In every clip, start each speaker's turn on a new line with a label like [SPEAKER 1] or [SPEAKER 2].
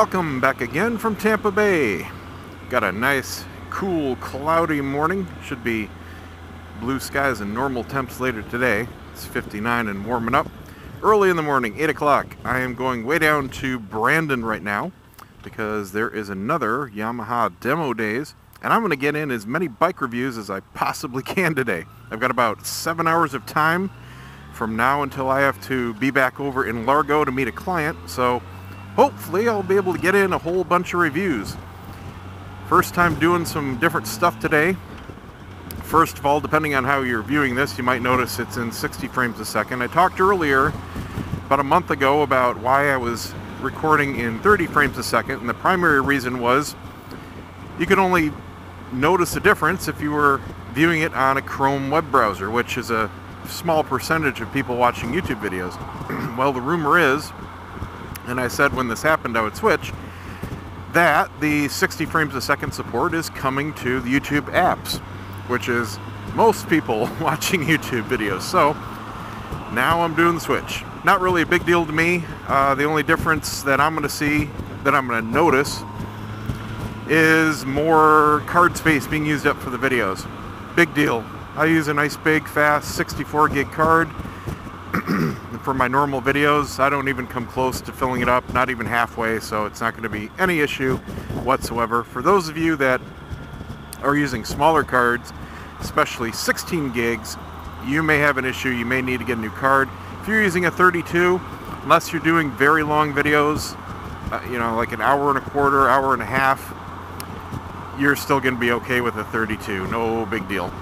[SPEAKER 1] Welcome back again from Tampa Bay. Got a nice, cool, cloudy morning. Should be blue skies and normal temps later today. It's 59 and warming up. Early in the morning, 8 o'clock. I am going way down to Brandon right now because there is another Yamaha demo days, and I'm going to get in as many bike reviews as I possibly can today. I've got about 7 hours of time from now until I have to be back over in Largo to meet a client, so hopefully I'll be able to get in a whole bunch of reviews. First time doing some different stuff today. First of all, depending on how you're viewing this, you might notice it's in 60 frames a second. I talked earlier, about a month ago, about why I was recording in 30 frames a second, and the primary reason was you could only notice a difference if you were viewing it on a Chrome web browser, which is a small percentage of people watching YouTube videos. Well, the rumor is, and I said when this happened I would switch, that the 60 frames a second support is coming to the YouTube apps, which is most people watching YouTube videos. So now I'm doing the switch. Not really a big deal to me. The only difference that I'm going to see, that I'm going to notice, is more card space being used up for the videos. Big deal. I use a nice big fast 64 gig card for my normal videos. I don't even come close to filling it up, not even halfway, so it's not going to be any issue whatsoever. For those of you that are using smaller cards, especially 16 gigs, you may have an issue. You may need to get a new card. If you're using a 32, unless you're doing very long videos, you know, like an hour and a quarter, hour and a half, you're still going to be okay with a 32. No big deal.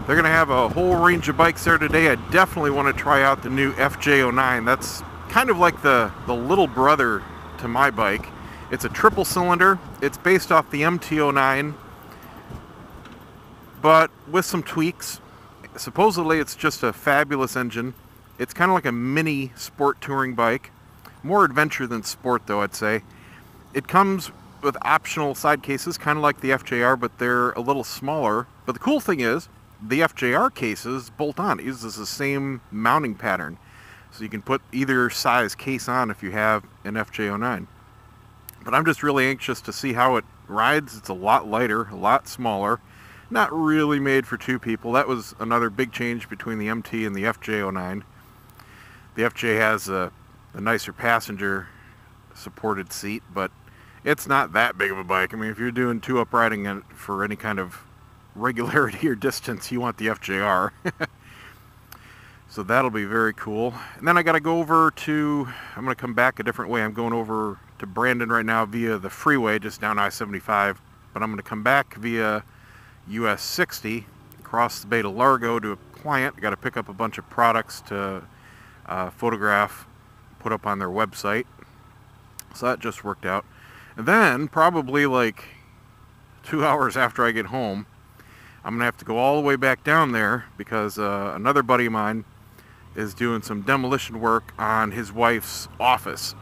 [SPEAKER 1] They're going to have a whole range of bikes there today. I definitely want to try out the new FJ09. That's kind of like the little brother to my bike. It's a triple cylinder. It's based off the MT09, but with some tweaks. Supposedly it's just a fabulous engine. It's kind of like a mini sport touring bike. More adventure than sport, though, I'd say. It comes with optional side cases, kind of like the FJR, but they're a little smaller. But the cool thing is, the FJR cases bolt on. It uses the same mounting pattern. So you can put either size case on if you have an FJ09. But I'm just really anxious to see how it rides. It's a lot lighter, a lot smaller. Not really made for two people. That was another big change between the MT and the FJ09. The FJ has a nicer passenger supported seat, but it's not that big of a bike. I mean, if you're doing two-up riding it for any kind of regularity or distance, you want the FJR. So that'll be very cool. And then I got to go over to, I'm going to come back a different way. I'm going over to Brandon right now via the freeway just down I-75, but I'm going to come back via US 60 across the bay to Largo to a client. I got to pick up a bunch of products to photograph, put up on their website. So that just worked out. And then probably like 2 hours after I get home, I'm going to have to go all the way back down there because another buddy of mine is doing some demolition work on his wife's office.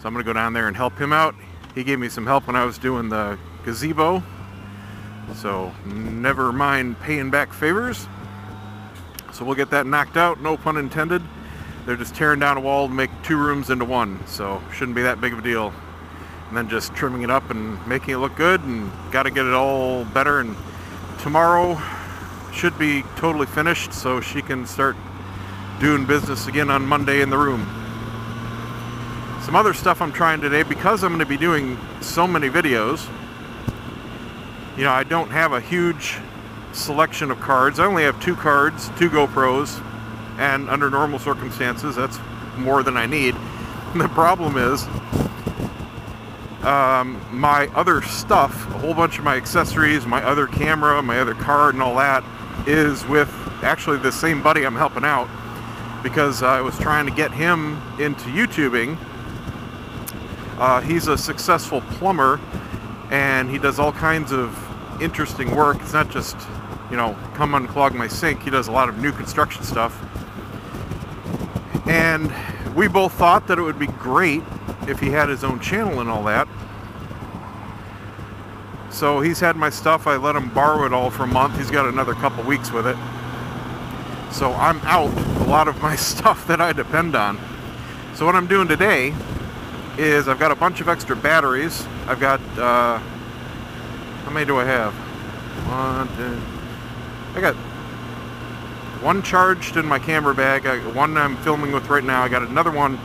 [SPEAKER 1] So I'm going to go down there and help him out. He gave me some help when I was doing the gazebo. So never mind paying back favors. So we'll get that knocked out, no pun intended. They're just tearing down a wall to make 2 rooms into 1. So shouldn't be that big of a deal. And then just trimming it up and making it look good, and got to get it all better. And tomorrow should be totally finished, so she can start doing business again on Monday in the room. Some other stuff I'm trying today, because I'm going to be doing so many videos. You know, I don't have a huge selection of cards. I only have 2 cards, 2 GoPros, and under normal circumstances, that's more than I need. And the problem is, my other stuff, a whole bunch of my accessories, my other camera, my other card and all that is with actually the same buddy I'm helping out, because I was trying to get him into YouTubing. He's a successful plumber and he does all kinds of interesting work. It's not just, you know, come unclog my sink. He does a lot of new construction stuff. And we both thought that it would be great if he had his own channel and all that. So he's had my stuff. I let him borrow it all for a month. He's got another couple weeks with it. So I'm out a lot of my stuff that I depend on. So what I'm doing today is I've got a bunch of extra batteries. I've got, how many do I have? I got one charged in my camera bag. I got one I'm filming with right now. I got another one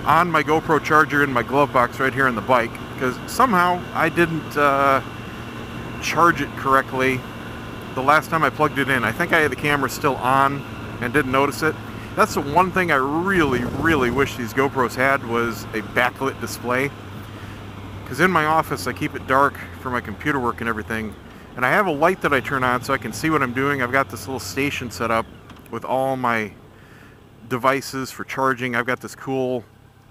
[SPEAKER 1] on my GoPro charger in my glove box right here on the bike, because somehow I didn't charge it correctly the last time I plugged it in. I think I had the camera still on and didn't notice it. That's the one thing I really wish these GoPros had, was a backlit display. Because in my office I keep it dark for my computer work and everything. And I have a light that I turn on so I can see what I'm doing. I've got this little station set up with all my devices for charging. I've got this cool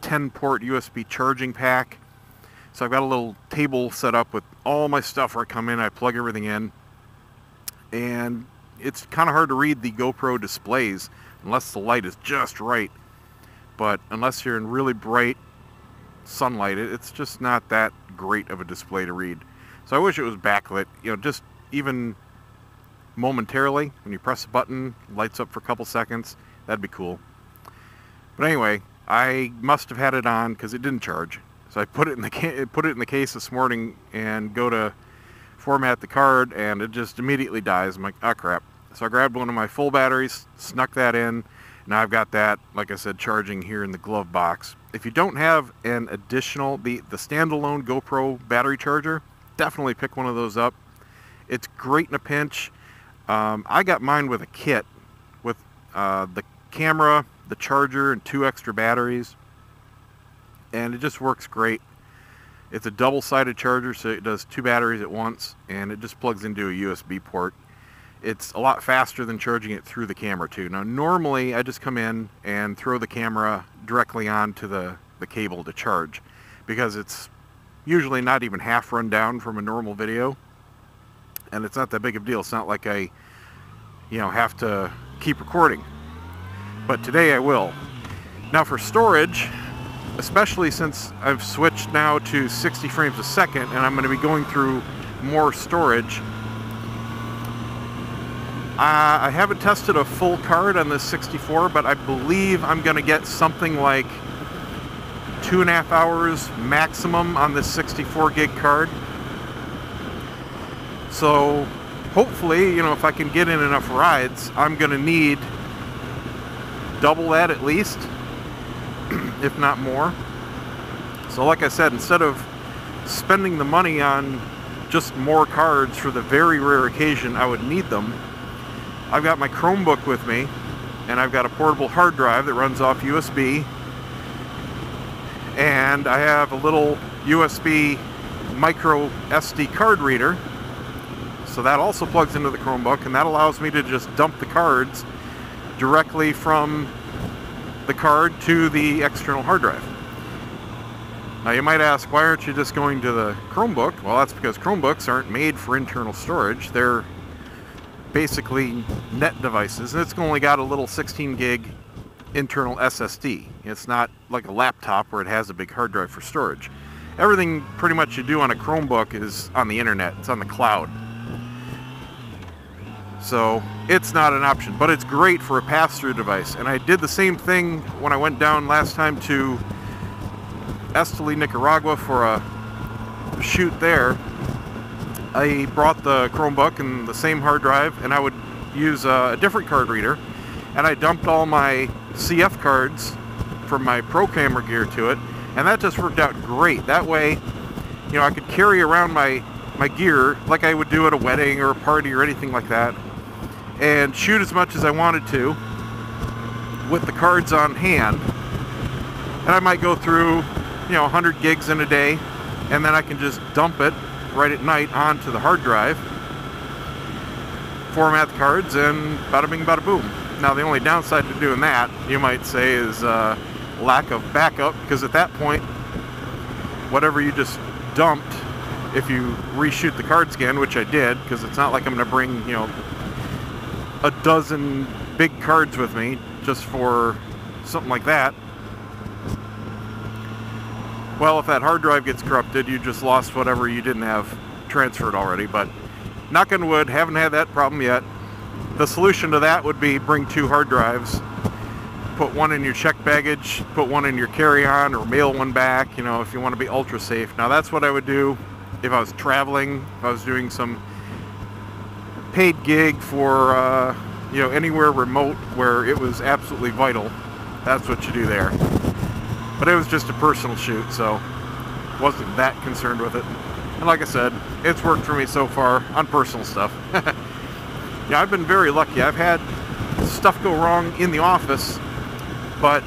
[SPEAKER 1] 10-port USB charging pack. So I've got a little table set up with all my stuff where I come in, I plug everything in. And it's kind of hard to read the GoPro displays unless the light is just right. But unless you're in really bright sunlight, it's just not that great of a display to read. So I wish it was backlit, you know, just even momentarily. When you press a button, it lights up for a couple seconds. That'd be cool. But anyway, I must have had it on because it didn't charge. So I put it in the case this morning and go to format the card, and it just immediately dies. I'm like, oh crap. So I grabbed one of my full batteries, snuck that in. Now I've got that, like I said, charging here in the glove box. If you don't have an additional, the standalone GoPro battery charger, definitely pick one of those up. It's great in a pinch. I got mine with a kit with the camera, the charger, and 2 extra batteries, and it just works great. It's a double-sided charger, so it does 2 batteries at once, and it just plugs into a USB port. It's a lot faster than charging it through the camera too. Now normally I just come in and throw the camera directly onto the cable to charge, because it's usually not even half run down from a normal video, and it's not that big of a deal. It's not like I, you know, have to keep recording. But today I will. Now for storage, especially since I've switched now to 60 frames a second and I'm going to be going through more storage, I haven't tested a full card on this 64, but I believe I'm going to get something like 2.5 hours maximum on this 64 gig card. So hopefully, you know, if I can get in enough rides, I'm going to need double that at least, if not more. So like I said, instead of spending the money on just more cards for the very rare occasion I would need them, I've got my Chromebook with me, and I've got a portable hard drive that runs off USB, and I have a little USB micro SD card reader, so that also plugs into the Chromebook, and that allows me to just dump the cards directly from the card to the external hard drive. Now you might ask, why aren't you just going to the Chromebook? Well, that's because Chromebooks aren't made for internal storage. They're basically net devices, and it's only got a little 16 gig internal SSD. It's not like a laptop where it has a big hard drive for storage. Everything pretty much you do on a Chromebook is on the internet. It's on the cloud. So it's not an option, but it's great for a pass-through device. And I did the same thing when I went down last time to Esteli, Nicaragua for a shoot there. I brought the Chromebook and the same hard drive, and I would use a different card reader, and I dumped all my CF cards from my pro camera gear to it, and that just worked out great. That way, you know, I could carry around my gear like I would do at a wedding or a party or anything like that, and shoot as much as I wanted to with the cards on hand. And I might go through, you know, 100 gigs in a day, and then I can just dump it right at night onto the hard drive, format the cards, and bada bing bada boom. Now the only downside to doing that, you might say, is lack of backup, because at that point, whatever you just dumped, if you reshoot the card scan, which I did, because it's not like I'm going to bring, you know, a dozen big cards with me just for something like that. Well, if that hard drive gets corrupted, you just lost whatever you didn't have transferred already. But knock on wood, haven't had that problem yet. The solution to that would be bring 2 hard drives put one in your checked baggage, put one in your carry-on, or mail one back, you know, if you want to be ultra safe. Now that's what I would do if I was traveling, if I was doing some paid gig for, you know, anywhere remote where it was absolutely vital. That's what you do there. But it was just a personal shoot, so wasn't that concerned with it. And like I said, it's worked for me so far on personal stuff. Yeah, I've been very lucky. I've had stuff go wrong in the office, but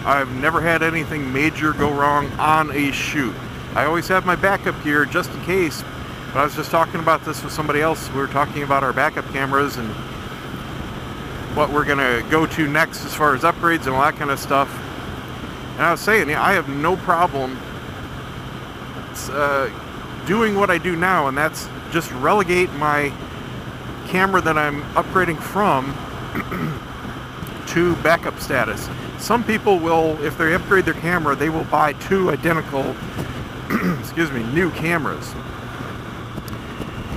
[SPEAKER 1] I've never had anything major go wrong on a shoot. I always have my backup gear just in case. But I was just talking about this with somebody else. We were talking about our backup cameras and what we're going to go to next as far as upgrades and all that kind of stuff. And I was saying, yeah, I have no problem doing what I do now, and that's just relegate my camera that I'm upgrading from to backup status. Some people will, if they upgrade their camera, they will buy two identical excuse me, new cameras.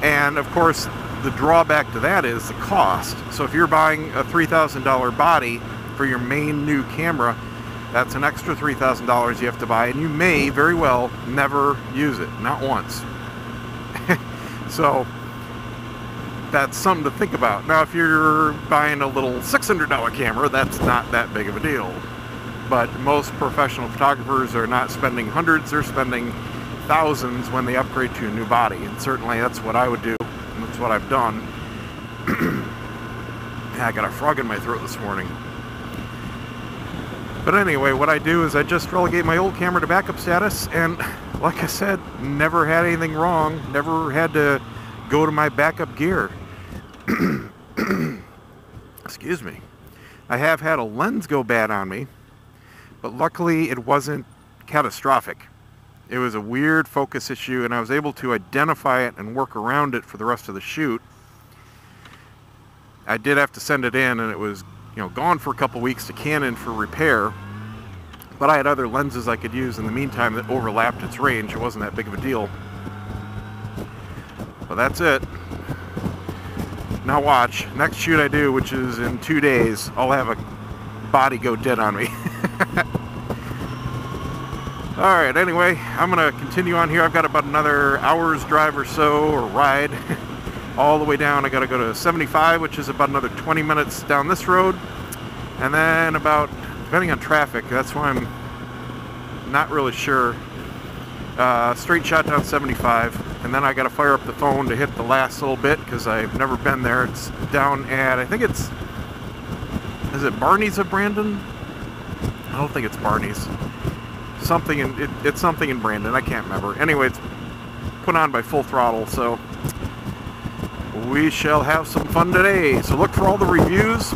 [SPEAKER 1] And of course, the drawback to that is the cost. So if you're buying a $3,000 body for your main new camera, that's an extra $3,000 you have to buy, and you may very well never use it, not once. So that's something to think about. Now if you're buying a little $600 camera, that's not that big of a deal. But most professional photographers are not spending hundreds, they're spending thousands when they upgrade to a new body. And certainly that's what I would do, and that's what I've done. I got a frog in my throat this morning. But anyway, what I do is I just relegate my old camera to backup status, and like I said, never had anything wrong, never had to go to my backup gear. Excuse me. I have had a lens go bad on me, but luckily it wasn't catastrophic. It was a weird focus issue, and I was able to identify it and work around it for the rest of the shoot. I did have to send it in, and it was, you know, gone for a couple weeks to Canon for repair, but I had other lenses I could use in the meantime that overlapped its range. It wasn't that big of a deal. But that's it. Now watch, next shoot I do, which is in 2 days, I'll have a body go dead on me. Alright, anyway, I'm going to continue on here. I've got about another hour's drive or so, or ride, all the way down. I got to go to 75, which is about another 20 minutes down this road. And then about, depending on traffic, that's why I'm not really sure, straight shot down 75. And then I got to fire up the phone to hit the last little bit, because I've never been there. It's down at, I think it's, is it Barney's of Brandon? I don't think it's Barney's. Something in, it's something in Brandon, I can't remember. Anyway, it's put on by Full Throttle, so we shall have some fun today. So look for all the reviews.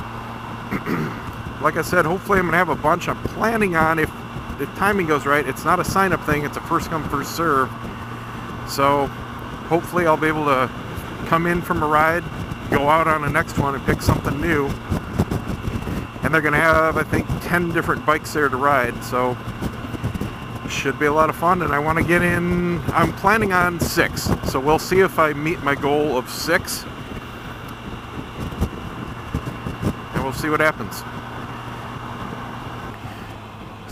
[SPEAKER 1] Like I said, hopefully I'm going to have a bunch. I'm planning on, if the timing goes right, it's not a sign-up thing, it's a first come, first serve. So hopefully I'll be able to come in from a ride, go out on the next one and pick something new. And they're going to have, I think, 10 different bikes there to ride, so should be a lot of fun. And I want to get in, I'm planning on 6, so we'll see if I meet my goal of 6, and we'll see what happens.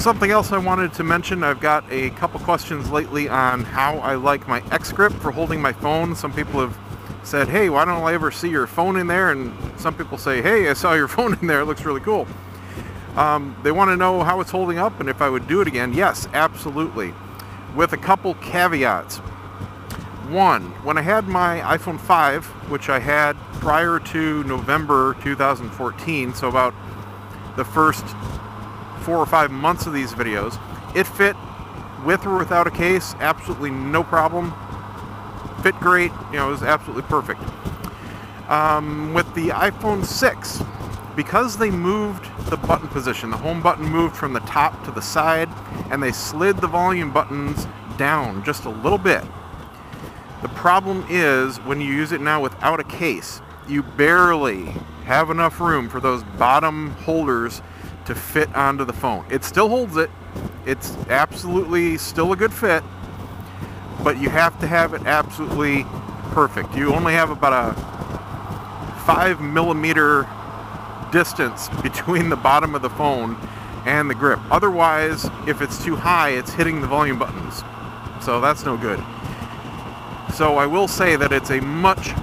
[SPEAKER 1] Something else I wanted to mention, I've got a couple questions lately on how I like my X grip for holding my phone. Some people have said, hey, why don't I ever see your phone in there? And some people say, hey, I saw your phone in there, it looks really cool. They want to know how it's holding up and if I would do it again. Yes, absolutely. With a couple caveats. One, when I had my iPhone 5, which I had prior to November 2014, so about the first 4 or 5 months of these videos, it fit with or without a case, absolutely no problem. Fit great, you know, it was absolutely perfect. With the iPhone 6, because they moved the button position, the home button moved from the top to the side, and they slid the volume buttons down just a little bit. The problem is, when you use it now without a case, you barely have enough room for those bottom holders to fit onto the phone. It still holds it. It's absolutely still a good fit, but you have to have it absolutely perfect. You only have about a 5 millimeter distance between the bottom of the phone and the grip. Otherwise, if it's too high, it's hitting the volume buttons. So that's no good. So I will say that it's a much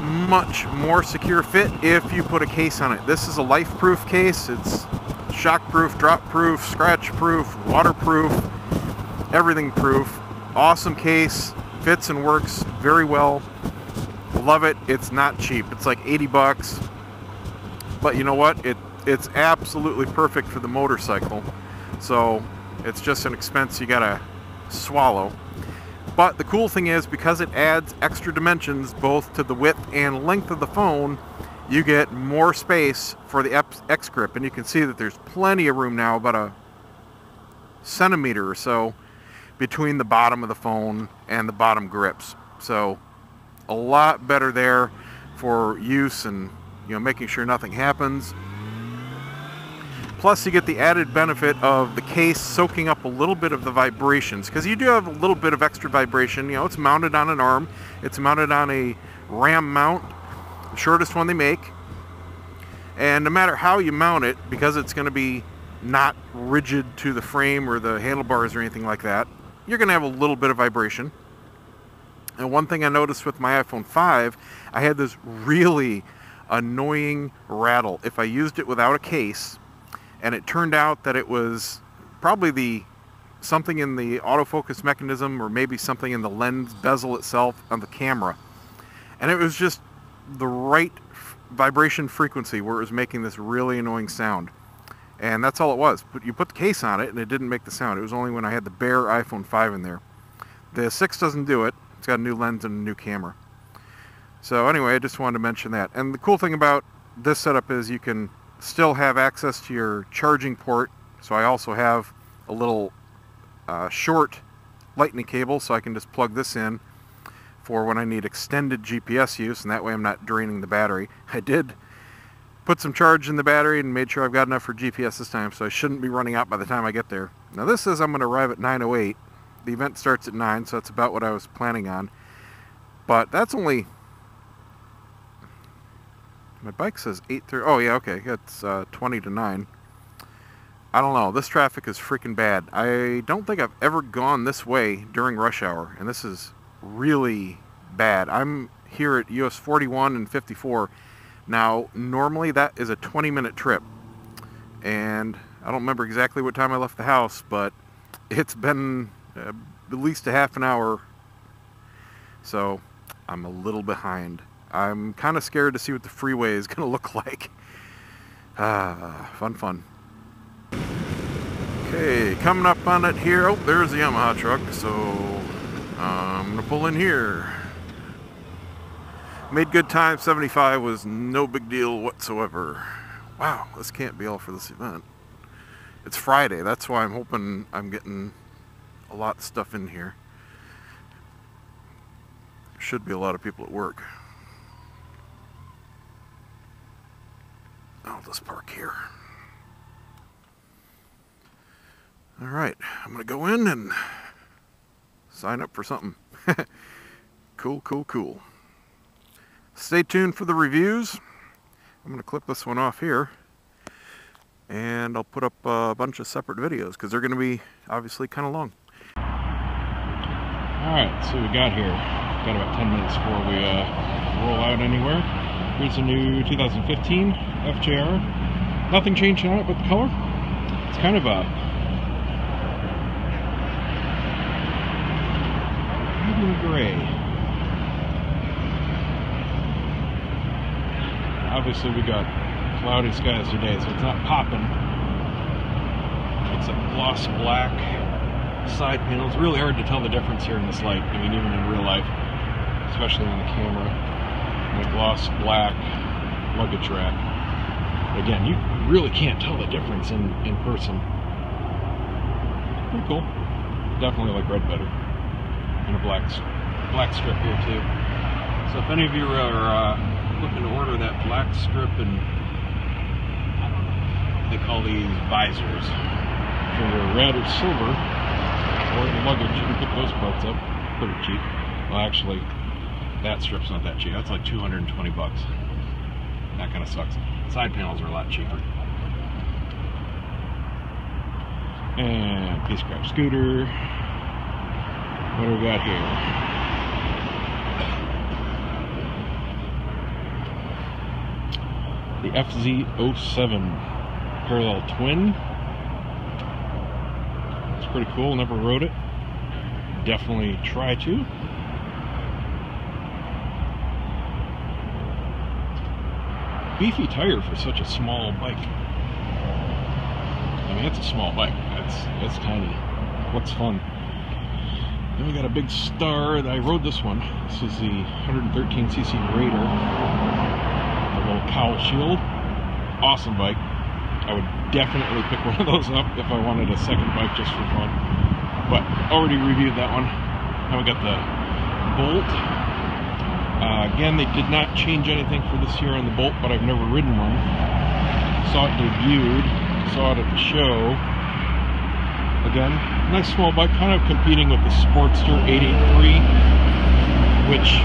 [SPEAKER 1] more secure fit if you put a case on it. This is a Lifeproof case. It's shockproof, drop-proof, scratch-proof, waterproof, everything proof. Awesome case. Fits and works very well. Love it. It's not cheap. It's like 80 bucks. But you know what? It's absolutely perfect for the motorcycle. So it's just an expense you gotta swallow. But the cool thing is, because it adds extra dimensions both to the width and length of the phone, you get more space for the X grip. And you can see that there's plenty of room now, about a centimeter or so between the bottom of the phone and the bottom grips. So a lot better there for use and, you know, making sure nothing happens. Plus you get the added benefit of the case soaking up a little bit of the vibrations, because you do have a little bit of extra vibration. You know, it's mounted on an arm, it's mounted on a ram mount, the shortest one they make, and no matter how you mount it, because it's going to be not rigid to the frame or the handlebars or anything like that, you're going to have a little bit of vibration. And one thing I noticed with my iPhone 5, I had this really annoying rattle if I used it without a case. And it turned out that it was probably something in the autofocus mechanism, or maybe something in the lens bezel itself on the camera. And it was just the right vibration frequency where it was making this really annoying sound. And that's all it was. But you put the case on it and it didn't make the sound. It was only when I had the bare iPhone 5 in there. The 6 doesn't do it. It's got a new lens and a new camera. So anyway, I just wanted to mention that. And the cool thing about this setup is you can still have access to your charging port. So I also have a little short lightning cable, so I can just plug this in for when I need extended GPS use, and that way I'm not draining the battery. I did put some charge in the battery and made sure I've got enough for GPS this time, so I shouldn't be running out by the time I get there. Now this says I'm going to arrive at 9:08. The event starts at 9, so that's about what I was planning on. But that's only... My bike says 8:30. Oh yeah, okay, it's 20 to 9. I don't know, this traffic is freaking bad. I don't think I've ever gone this way during rush hour, and this is really bad. I'm here at US 41 and 54. Now, normally that is a 20-minute trip, and I don't remember exactly what time I left the house, but it's been at least a half an hour, so I'm a little behind. I'm kind of scared to see what the freeway is going to look like. Fun. Okay, coming up on it here. Oh, there's the Yamaha truck, so I'm going to pull in here. Made good time. 75 was no big deal whatsoever. Wow, this can't be all for this event. It's Friday, that's why I'm hoping I'm getting a lot of stuff in here. Should be a lot of people at work. I'll just park here. Alright, I'm going to go in and sign up for something. Cool. Stay tuned for the reviews. I'm going to clip this one off here, and I'll put up a bunch of separate videos because they're going to be obviously kind of long.
[SPEAKER 2] Alright, so we got here. Got about 10 minutes before we roll out anywhere. Here's a new 2015 FJR. Nothing changed on it but the color. It's kind of a medium gray. Obviously we got cloudy skies today, so it's not popping. It's a gloss black side panel. It's really hard to tell the difference here in this light. I mean, even in real life, especially on the camera. And a gloss black luggage rack. Again, you really can't tell the difference in person. Pretty cool. Definitely like red better. And a black strip here too. So if any of you are looking to order that black strip, and they call these visors, for your red or silver or the luggage, you can pick those parts up pretty cheap. Well, actually, that strip's not that cheap. That's like 220 bucks. That kind of sucks. Side panels are a lot cheaper. And piece crap scooter. What do we got here? The FZ07 parallel twin. It's pretty cool. Never rode it. Definitely try to. Beefy tire for such a small bike. I mean, it's a small bike. It's tiny. What's fun? Then we got a big star. I rode this one. This is the 113cc Raider. The little cowl shield. Awesome bike. I would definitely pick one of those up if I wanted a second bike just for fun. But already reviewed that one. Now we got the Bolt. Again, they did not change anything for this year on the Bolt, but I've never ridden one. Saw it debuted. Saw it at the show. Again, nice small bike, kind of competing with the Sportster 883, which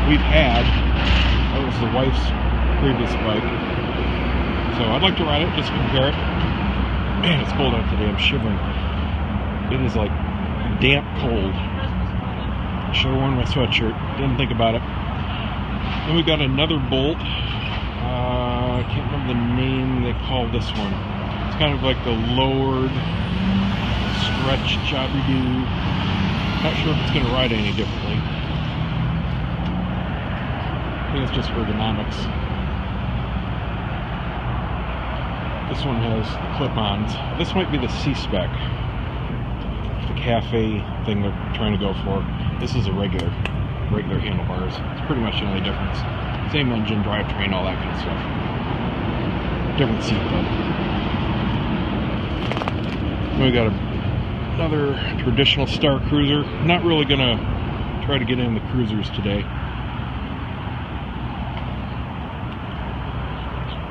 [SPEAKER 2] we've had. That was the wife's previous bike. So I'd like to ride it, just compare it. Man, it's cold out today, I'm shivering. It is like damp cold. Should have worn my sweatshirt, didn't think about it. Then we got another Bolt. I can't remember the name they call this one. It's kind of like the lowered stretch jobby-doo. Not sure if it's going to ride any differently. I think it's just ergonomics. This one has clip-ons. This might be the C-Spec. The cafe thing they're trying to go for. This is a regular handlebars. It's pretty much the only difference. Same engine, drivetrain, all that kind of stuff. Different seat though. We got another traditional Star Cruiser. Not really gonna try to get in the cruisers today.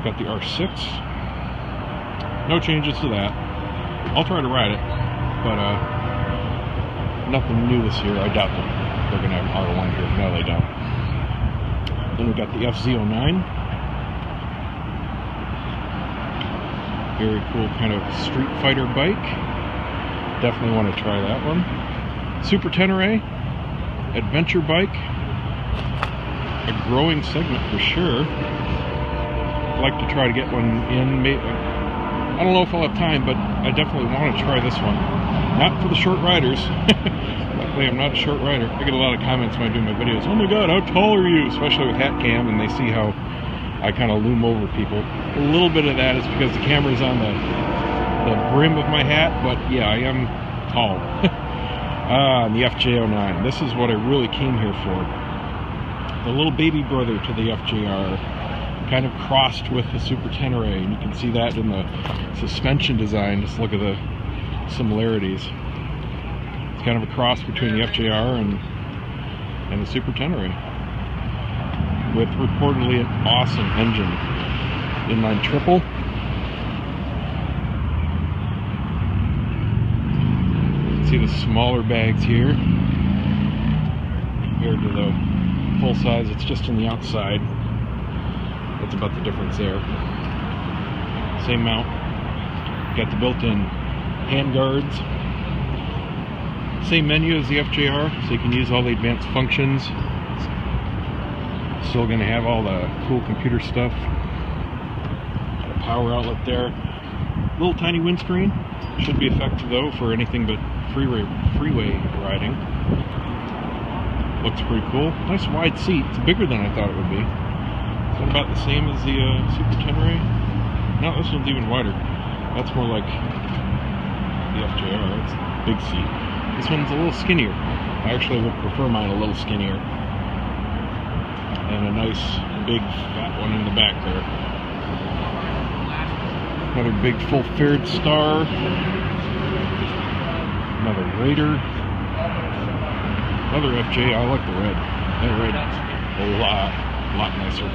[SPEAKER 2] Got the R6. No changes to that. I'll try to ride it, but nothing new this year. I doubt that they're gonna have R1 here. No, they don't. Then we got the FZ09. Very cool kind of street fighter bike. Definitely want to try that one. Super Tenere, adventure bike. A growing segment for sure. I'd like to try to get one in. I don't know if I'll have time, but I definitely want to try this one. Not for the short riders. Luckily, I'm not a short rider. I get a lot of comments when I do my videos. Oh my god, how tall are you? Especially with hat cam, and they see how I kind of loom over people. A little bit of that is because the camera's on the brim of my hat, but yeah, I am tall. And the FJ09. This is what I really came here for. The little baby brother to the FJR. Kind of crossed with the Super Tenere, and you can see that in the suspension design. Just look at the similarities. It's kind of a cross between the FJR and the Super Tenere, with reportedly an awesome engine. Inline triple. You can see the smaller bags here compared to the full size. It's just on the outside. That's about the difference there. Same mount. Got the built-in hand guards. Same menu as the FJR, so you can use all the advanced functions. Still going to have all the cool computer stuff. Got a power outlet there. Little tiny windscreen. Should be effective though for anything but freeway riding. Looks pretty cool. Nice wide seat. It's bigger than I thought it would be. Is that about the same as the Super Tenere? No, this one's even wider. That's more like the FJR. That's a big seat. This one's a little skinnier. I actually would prefer mine a little skinnier. And a nice big fat one in the back there. Another big full-fared Star. Another Raider. Another FJ. I like the red. That red a lot nicer.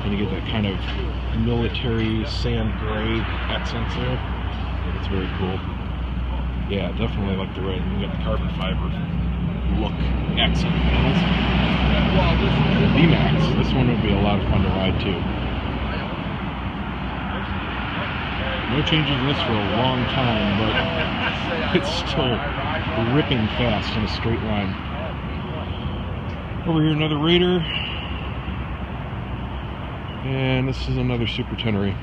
[SPEAKER 2] And you get that kind of military sand gray accents there. It's very cool. Yeah, definitely like the red. You got the carbon fiber look accent panels. VMAX. This one would be a lot of fun to ride too. No No changes in this for a long time, but it's still ripping fast in a straight line. Over here, another Raider. And this is another Super Tenere.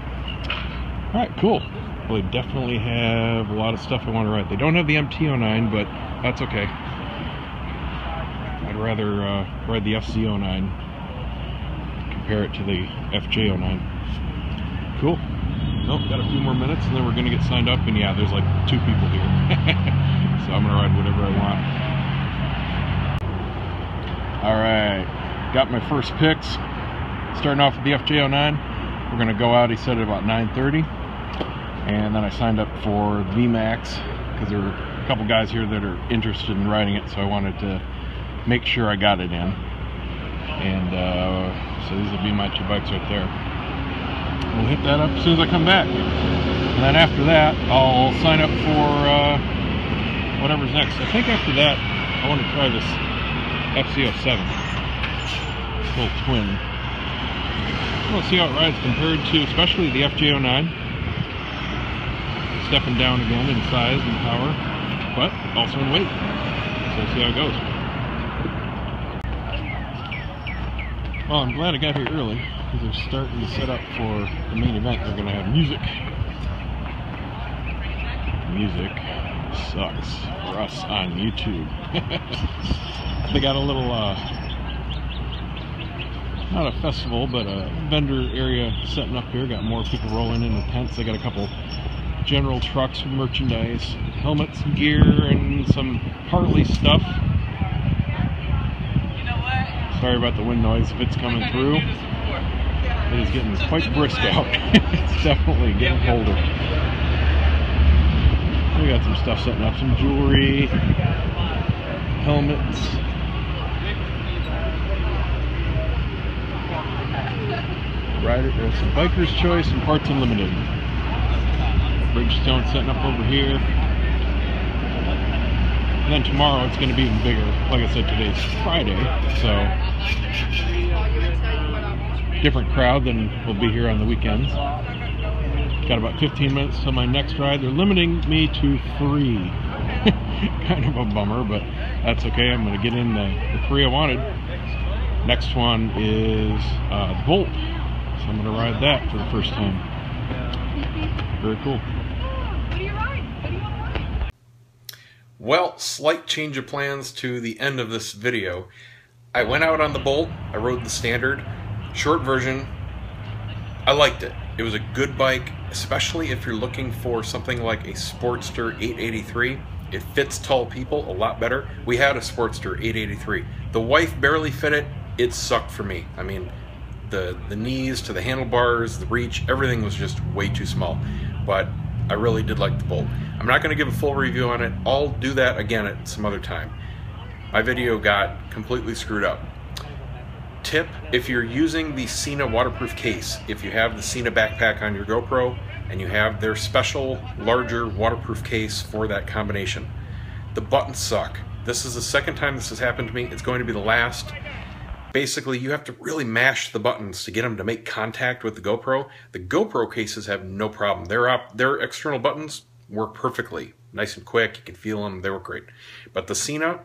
[SPEAKER 2] Alright, cool. Well, they definitely have a lot of stuff I want to ride. They don't have the MT-09, but that's okay. I'd rather ride the FZ-09. Compare it to the FJ-09. Cool. Nope, got a few more minutes and then we're going to get signed up. And yeah, there's like 2 people here. So I'm going to ride whatever I want. Alright, got my first picks. Starting off with the FJ-09. We're going to go out, he said, at about 9:30. And then I signed up for VMAX because there were a couple guys here that are interested in riding it. So I wanted to make sure I got it in. And so these will be my 2 bikes right there. We'll hit that up as soon as I come back. And then after that, I'll sign up for whatever's next. I think after that, I want to try this FZ-07. Little twin. I want to see how it rides compared to, especially the FJ-09. Stepping down again in size and power, but also in weight. So we'll see how it goes. Well, I'm glad I got here early because they're starting to set up for the main event. They're going to have music. Music sucks for us on YouTube. They got a little, not a festival, but a vendor area setting up here. Got more people rolling in the tents. They got a couple general trucks with merchandise, helmets, gear, and some Harley stuff. Sorry about the wind noise if it's coming through. It is getting quite brisk out. It's definitely getting colder. We got some stuff setting up, some jewelry, helmets. Rider, there's some Biker's Choice and Parts Unlimited. Bridgestone setting up over here. And then tomorrow it's going to be even bigger. Like I said, today's Friday, so different crowd than will be here on the weekends. Got about 15 minutes to my next ride. They're limiting me to 3. Kind of a bummer, but that's okay. I'm going to get in the 3 I wanted. Next one is the Bolt. So I'm going to ride that for the first time. Very cool.
[SPEAKER 1] Well, slight change of plans to the end of this video. I went out on the Bolt. I rode the standard. Short version. I liked it. It was a good bike, especially if you're looking for something like a Sportster 883. It fits tall people a lot better. We had a Sportster 883. The wife barely fit it. It sucked for me. I mean, the knees to the handlebars, the reach, everything was just way too small. But I really did like the Bolt. I'm not going to give a full review on it. I'll do that again at some other time. My video got completely screwed up. Tip, if you're using the Sena waterproof case, if you have the Sena backpack on your GoPro and you have their special larger waterproof case for that combination, the buttons suck. This is the second time this has happened to me. It's going to be the last. Basically, you have to really mash the buttons to get them to make contact with the GoPro. The GoPro cases have no problem. Their external buttons work perfectly. Nice and quick, you can feel them, they work great. But the Sena,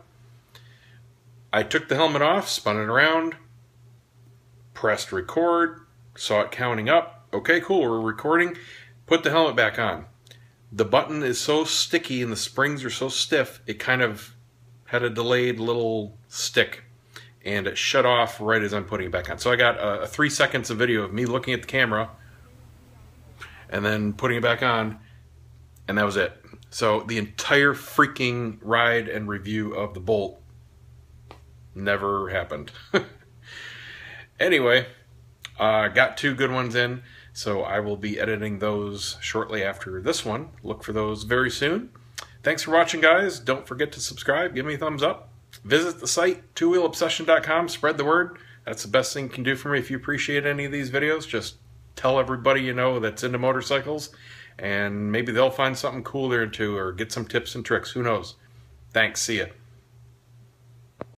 [SPEAKER 1] I took the helmet off, spun it around, pressed record, saw it counting up. Okay, cool, we're recording. Put the helmet back on. The button is so sticky and the springs are so stiff, it kind of had a delayed little stick. And it shut off right as I'm putting it back on. So I got 3 seconds of video of me looking at the camera and then putting it back on, and that was it. So the entire freaking ride and review of the Bolt never happened. Anyway, got 2 good ones in, so I will be editing those shortly after this one. Look for those very soon. Thanks for watching, guys. Don't forget to subscribe. Give me a thumbs up. Visit the site, TwoWheelObsession.com. Spread the word. That's the best thing you can do for me. If you appreciate any of these videos, just tell everybody you know that's into motorcycles, and maybe they'll find something cool there too, or get some tips and tricks. Who knows? Thanks. See ya.